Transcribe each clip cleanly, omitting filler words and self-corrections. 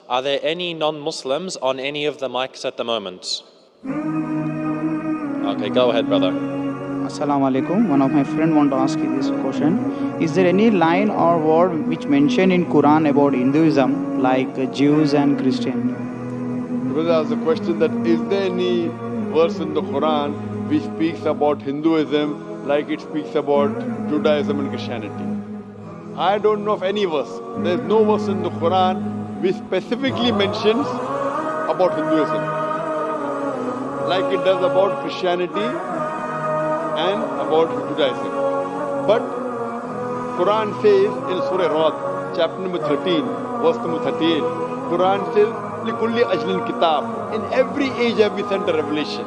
Are there any non-Muslims on any of the mics at the moment? Okay, go ahead, brother. Assalamu alaikum. One of my friend want to ask you this question. Is there any line or word which mentioned in Quran about Hinduism, like Jews and Christian? Brother asked the question that is there any verse in the Quran which speaks about Hinduism like it speaks about Judaism and Christianity? I don't know of any verse. There is no verse in the Quran which specifically mentions about Hinduism like it does about Christianity and about Judaism. But Quran says in Surah Ra'd, chapter number 13, verse number 38, Quran says, لِكُلِّ أَجْلٍ kitab. In every age have we sent a revelation.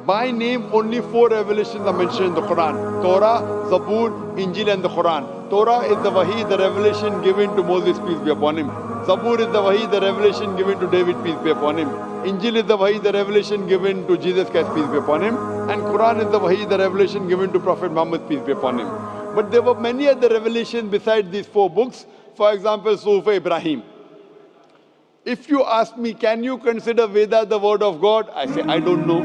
By name, only 4 revelations are mentioned in the Quran. Torah, Zabur, Injil and the Quran. Torah is the wahi, the revelation given to Moses, peace be upon him. Zabur is the wahi, the revelation given to David, peace be upon him. Injil is the wahi, the revelation given to Jesus Christ, peace be upon him. And Quran is the wahi, the revelation given to Prophet Muhammad, peace be upon him. But there were many other revelations besides these 4 books. For example, Sufa Ibrahim. If you ask me, can you consider Veda the word of God? I say, I don't know.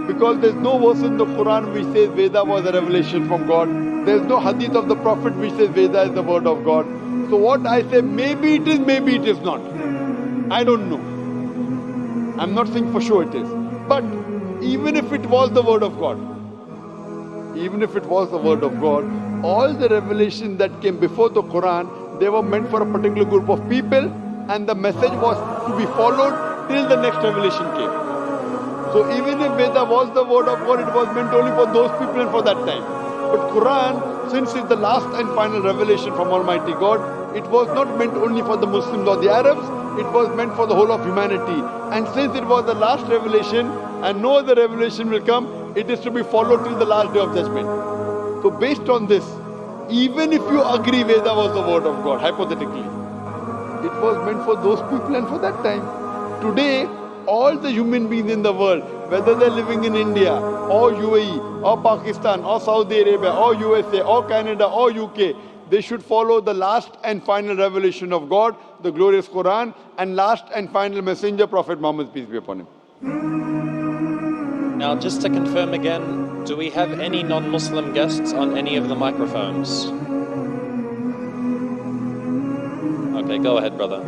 Because there's no verse in the Quran which says Veda was a revelation from God. There's no hadith of the Prophet which says Veda is the word of God. So what I say, maybe it is, maybe it is not. I don't know. I'm not saying for sure it is. But even if it was the word of God, even if it was the word of God, all the revelations that came before the Quran, they were meant for a particular group of people, and the message was to be followed till the next revelation came. So even if Veda was the word of God, it was meant only for those people and for that time. But Quran, since it's the last and final revelation from Almighty God, it was not meant only for the Muslims or the Arabs, it was meant for the whole of humanity. And since it was the last revelation and no other revelation will come, it is to be followed till the last day of judgment. So based on this, even if you agree Veda was the word of God, hypothetically, it was meant for those people and for that time. Today, all the human beings in the world, whether they're living in India or UAE or Pakistan or Saudi Arabia or USA or Canada or UK, they should follow the last and final revelation of God, the glorious Quran, and last and final messenger, Prophet Muhammad, peace be upon him. Now, just to confirm again, do we have any non-Muslim guests on any of the microphones? Okay, go ahead, brother.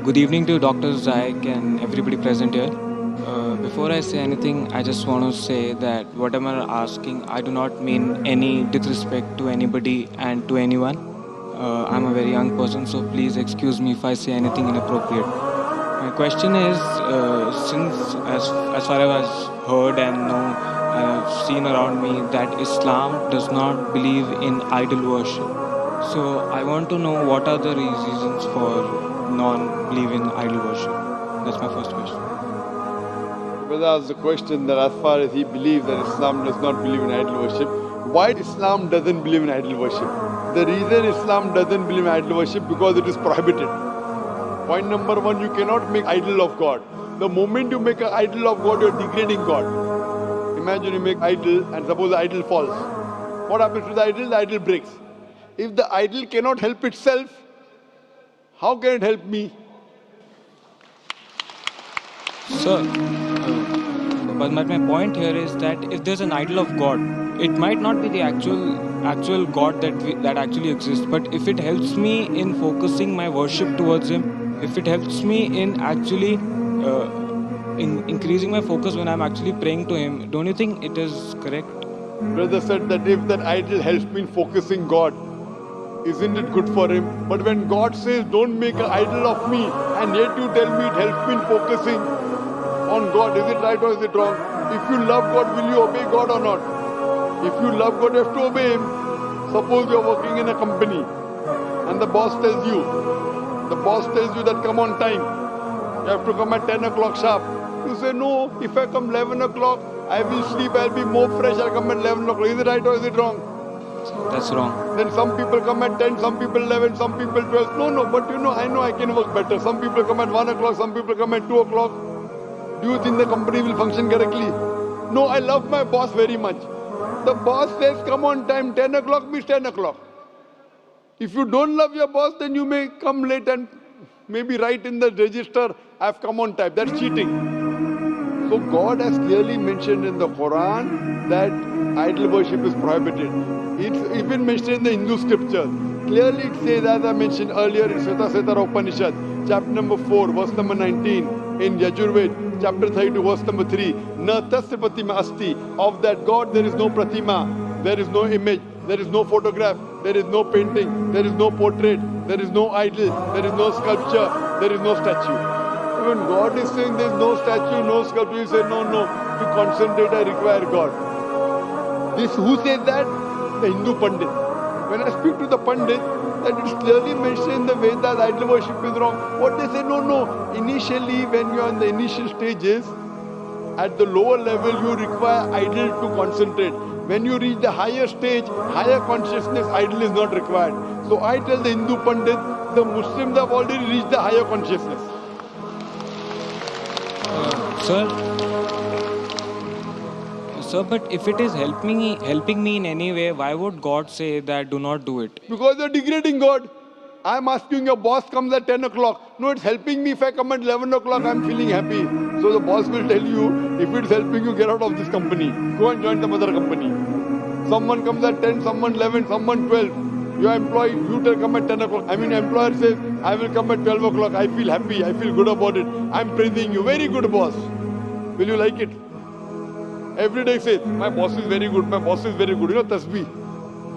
Good evening to Dr. Zaik and everybody present here. Before I say anything, I just want to say that whatever I'm asking, I do not mean any disrespect to anybody and to anyone. I'm a very young person, so please excuse me if I say anything inappropriate. My question is, since as far as I've heard and know, I've seen around me that Islam does not believe in idol worship. So I want to know what are the reasons for non-belief in idol worship. That's my first question. Brother asked the question that as far as he believes that Islam does not believe in idol worship, why Islam doesn't believe in idol worship? The reason Islam doesn't believe in idol worship because it is prohibited. Point number 1, you cannot make idol of God. The moment you make an idol of God, you're degrading God. Imagine you make idol and suppose the idol falls. What happens to the idol? The idol breaks. If the idol cannot help itself, how can it help me? Sir, but my point here is that if there's an idol of God, it might not be the actual God that actually exists, but if it helps me in focusing my worship towards Him, if it helps me in actually in increasing my focus when I'm actually praying to Him, don't you think it is correct? Brother said that if that idol helps me in focusing God, isn't it good for him? But when God says, don't make an idol of me, and yet you tell me it helps me in focusing on God, is it right or is it wrong? If you love God, will you obey God or not? If you love God, you have to obey Him. Suppose you're working in a company and the boss tells you that come on time. You have to come at 10 o'clock sharp. You say, no, if I come 11 o'clock, I will sleep, I'll be more fresh, I'll come at 11 o'clock. Is it right or is it wrong? That's wrong. Then some people come at 10, some people 11, some people 12. No, but I know I can work better. Some people come at 1 o'clock, some people come at 2 o'clock. Do you think the company will function correctly? No, I love my boss very much. The boss says, come on time, 10 o'clock means 10 o'clock. If you don't love your boss, then you may come late and maybe write in the register, I've come on time. That's cheating. So God has clearly mentioned in the Quran that idol worship is prohibited. It's even mentioned in the Hindu scriptures. Clearly it says, as I mentioned earlier in Svetasvatara Upanishad, chapter number 4, verse number 19, in Yajurved, chapter 32, verse number 3, Na tasya pratima asti. Of that God there is no pratima, there is no image, there is no photograph, there is no painting, there is no portrait, there is no idol, there is no sculpture, there is no statue. When God is saying there is no statue, no sculpture, you say, no, to concentrate I require God. This, who says that? The Hindu Pandit. When I speak to the Pandit, that it's clearly mentioned in the Vedas, idol worship is wrong. What they say, no. Initially, when you are in the initial stages, at the lower level, you require idol to concentrate. When you reach the higher stage, higher consciousness, idol is not required. So I tell the Hindu Pandit, the Muslims have already reached the higher consciousness. Sir, but if it is helping me in any way, why would God say that do not do it? Because you're degrading God. I'm asking your boss comes at 10 o'clock. No, it's helping me if I come at 11 o'clock, I'm feeling happy. So the boss will tell you, if it's helping you, get out of this company. Go and join some other company. Someone comes at 10, someone 11, someone 12. Your employee, you tell come at 10 o'clock. Your employer says, I will come at 12 o'clock. I feel happy. I feel good about it. I'm praising you. Very good, boss. Will you like it? Every day say, my boss is very good. My boss is very good. Tasbih.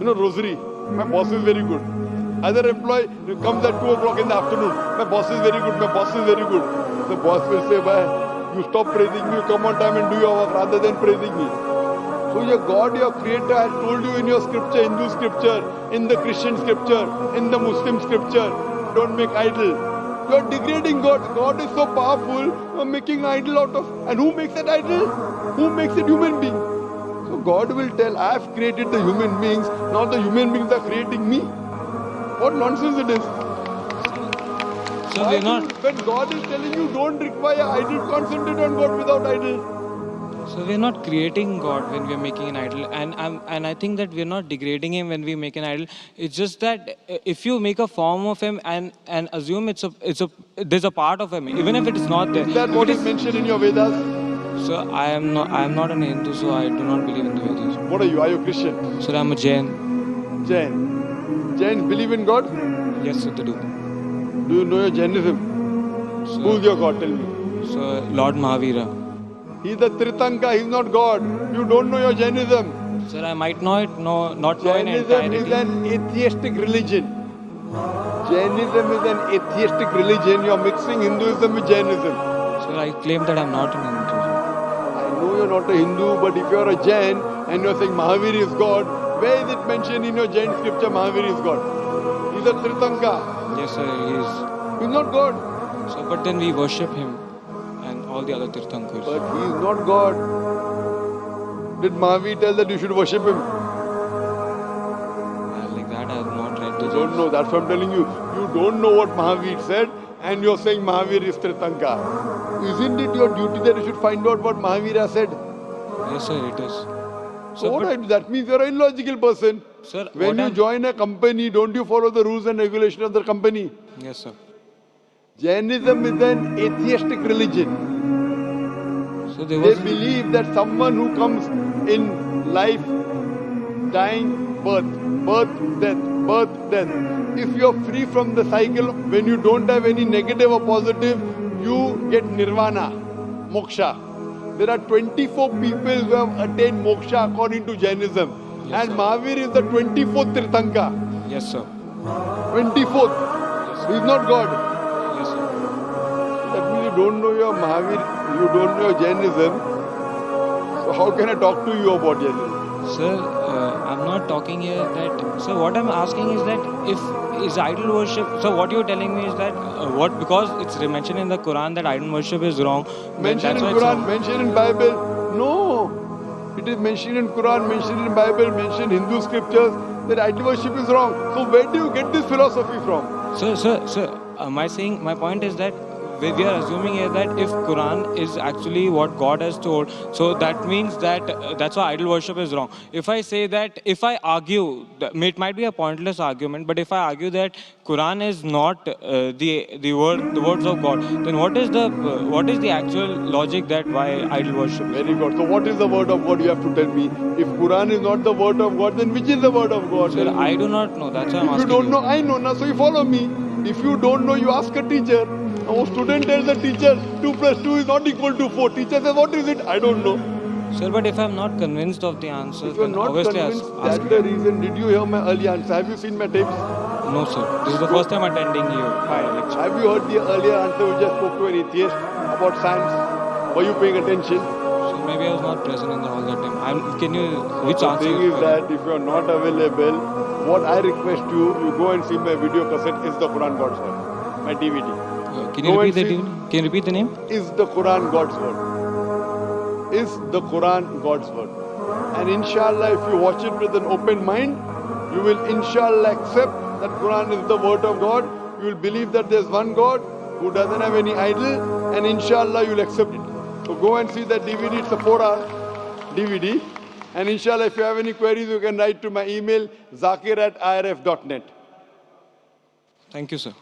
Rosary. My boss is very good. Other employee comes at 2 o'clock in the afternoon. My boss is very good. My boss is very good. The boss will say, you stop praising me. You come on time and do your work rather than praising me. So your God, your creator has told you in your scripture, Hindu scripture, in the Christian scripture, in the Muslim scripture, don't make idol. You are degrading God. God is so powerful, you are making idol out of. And who makes that idol? Who makes it human being? So God will tell, I have created the human beings, now the human beings are creating me. What nonsense it is. So we're not. When God is telling you don't require idol, concentrate on God without idol. So we're not creating God when we're making an idol, and I think that we're not degrading Him when we make an idol. It's just that if you make a form of Him and assume there's a part of Him, even if it is not there. Is that what is mentioned in your Vedas? Sir, I am not an Hindu, so I do not believe in the Vedas. What are you? Are you a Christian? Sir, I'm a Jain. Jains believe in God? Yes, sir, they do. Do you know your Jainism? Sir, Who's your God? Tell me. Sir, Lord Mahavira. He's the Tritanka, he's not God. You don't know your Jainism. Sir, I might not know in Jainism entirety. is an atheistic religion. Jainism is an atheistic religion. You're mixing Hinduism with Jainism. Sir, I claim that I'm not an Hindu. I know you're not a Hindu, but if you're a Jain and you're saying Mahavir is God, where is it mentioned in your Jain scripture Mahavir is God? He's a Tritanka. Yes, sir, he is. He's not God. So, but then we worship him and all the other Tirthankars. But he is not God. Did Mahavir tell that you should worship him? Like that, I have not read the You don't know. That's what I'm telling you. You don't know what Mahavir said and you're saying Mahavir is Tritanka. Isn't it your duty that you should find out what Mahavir has said? Yes, sir, it is. So what that means you're an illogical person. Sir, when you join a company, don't you follow the rules and regulations of the company? Yes, sir. Jainism is an atheistic religion. So They believe that someone who comes in life, dying, birth, death. If you're free from the cycle, when you don't have any negative or positive, you get nirvana, moksha. There are 24 people who have attained moksha according to Jainism. Yes, and sir. Mahavir is the 24th Tirthanka. Yes, sir. 24th. Yes, He is not God. Yes, sir. That means you don't know your Mahavir, you don't know your Jainism. So how can I talk to you about Jainism? Sir, I'm not talking here that... Sir, what I'm asking is that if is idol worship... So what you're telling me is that because it's mentioned in the Quran that idol worship is wrong. Mentioned in Quran, mentioned in Bible. No. It is mentioned in Quran, mentioned in Bible, mentioned in Hindu scriptures that idol worship is wrong. So where do you get this philosophy from? Sir, my point is that we are assuming here that if Quran is actually what God has told, so that means that that's why idol worship is wrong. If I say that, if I argue, it might be a pointless argument, but if I argue that Quran is not the words of God, then what is the actual logic that why idol worship is Very good. So what is the word of God? You have to tell me. If Quran is not the word of God, then which is the word of God? Sir, Tell me. I do not know. That's why I'm If you asking don't know, I know. Now, so you follow me. If you don't know, you ask a teacher. Now, a student tells the teacher 2 plus 2 is not equal to 4. Teacher says, what is it? I don't know. Sir, but if I'm not convinced of the answer, If you are then not obviously convinced, ask. that's the reason. Did you hear my early answer? Have you seen my tapes? No, sir. This is the first time attending your lecture. Have you heard the earlier answer which I spoke to an atheist about science? Were you paying attention? So maybe I was not present in the hall that time. Can you, which The answer? thing is that if you are not available, what I request you go and see my video cassette, Is the Quran God's Word? My DVD. Can you Go repeat and see- Can you repeat the name? Is the Quran God's Word? Is the Quran God's Word? And inshallah, if you watch it with an open mind, you will inshallah accept that Quran is the word of God. You will believe that there's one God who doesn't have any idol, and inshallah you'll accept it. So go and see that DVD. It's a 4-hour DVD. And inshallah, if you have any queries, you can write to my email, zakir@irf.net. Thank you, sir.